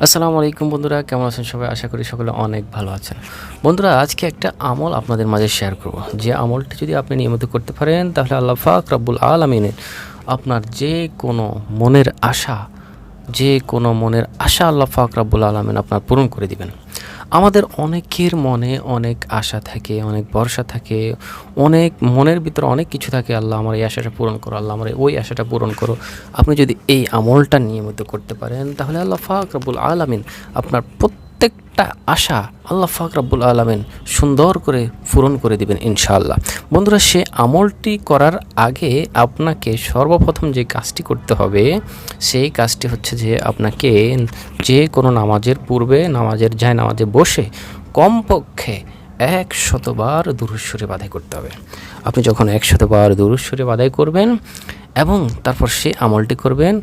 আসসালামু আলাইকুম বন্ধুরা, কেমন আছেন সবাই? আশা করি সকলে অনেক ভালো আছেন। বন্ধুরা, আজকে একটা আমল আপনাদের মাঝে শেয়ার করব, যে আমলটি যদি আপনি নিয়মিত করতে পারেন তাহলে আল্লাহ পাক রব্বুল আলামিনের আপনার যে কোনো মনের আশা আল্লাহ পাক রব্বুল আলামিন আপনার পূরণ করে দিবেন। আমাদের অনেকের মনে অনেক আশা থাকে, অনেক ভরসা থাকে, অনেক মনের ভিতরে অনেক কিছু থাকে। আল্লাহ আমার এই আশাটা পূরণ করো, আল্লাহ আমার ওই আশাটা পূরণ করো। আপনি যদি এই আমলটা নিয়মিত করতে পারেন তাহলে আল্লাহ পাক রব্বুল আলামিন আপনার প্রত্যেকটা আশা আল্লাহ পাক রব্বুল আলামিন সুন্দর করে পূরণ করে দিবেন ইনশাআল্লাহ। বন্ধুরা, সে আমলটি করার আগে আপনাকে সর্বপ্রথম যে কাজটি করতে হবে সেই কাজটি হচ্ছে যে আপনাকে যে কোনো নামাজের পূর্বে নামাজে বসে কমপক্ষে 100বার দুরূদ শরীফ আদায় করতে হবে। আপনি যখন 100বার দুরূদ শরীফ আদায় করবেন এবং তারপর সে আমলটি করবেন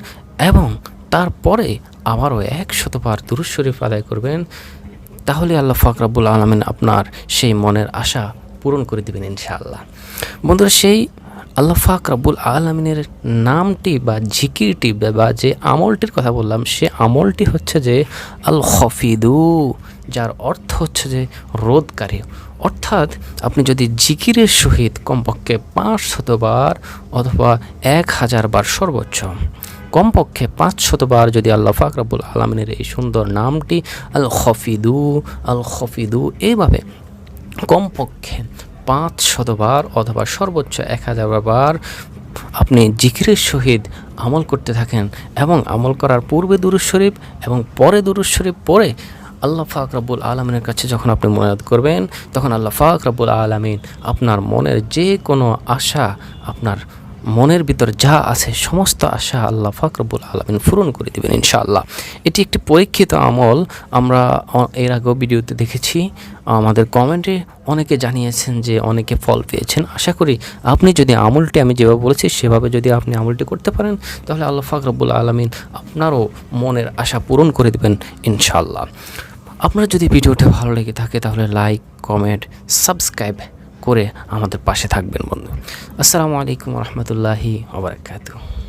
এবং তারপরে আবারও 100বার দুরূদ শরীফ আদায় করবেন, তাহলে আল্লাহ পাক রব্বুল আলামিন আপনার সেই মনের আশা পূরণ করে দেবেন ইনশাআল্লাহ। বন্ধুরা, সেই আল্লাহ পাক রব্বুল আলামিনের নামটি বা জিকিরটি বা যে আমলটির কথা বললাম, সে আমলটি হচ্ছে যে আল খফিদু, যার অর্থ হচ্ছে যে রোধকারী। অর্থাৎ আপনি যদি জিকিরের সহিত কমপক্ষে 500বার অথবা 1000বার সর্বোচ্চ কমপক্ষে 500বার যদি আল্লাহ পাক রব্বুল আলামিনের এই সুন্দর নামটি আল খফিদু এইভাবে কমপক্ষে 500বার অথবা সর্বোচ্চ 1000বার আপনি জিকিরের সহিত আমল করতে থাকেন এবং আমল করার পূর্বে দুরূদ শরীফ এবং পরে দুরূদ শরীফ পড়ে আল্লাহ পাক রব্বুল আলামিনের কাছে যখন আপনি মুনাজাত করবেন, তখন আল্লাহ পাক রব্বুল আলামিন আপনার মনের যে কোনো আশা, আপনার মনের ভিতর যা আছে সমস্ত আশা আল্লাহ পাক রব্বুল আলামিন পূরণ করে দেবেন ইনশাআল্লাহ। এটি একটি পরীক্ষিত আমল। আমরা এর আগেও ভিডিওতে দেখেছি, আমাদের কমেন্টে অনেকে জানিয়েছেন যে অনেকে ফল পেয়েছেন। আশা করি আপনি যদি আমলটি আমি যেভাবে বলেছি সেভাবে যদি আপনি আমলটি করতে পারেন তাহলে আল্লাহ পাক রব্বুল আলামিন আপনারও মনের আশা পূরণ করে দেবেন ইনশাআল্লাহ। আপনার যদি ভিডিওটা ভালো লেগে থাকে তাহলে লাইক, কমেন্ট, সাবস্ক্রাইব করে আমাদের পাশে থাকবেন বন্ধু। আসসালামু আলাইকুম ওয়া রাহমাতুল্লাহি ওয়া বারাকাতুহু।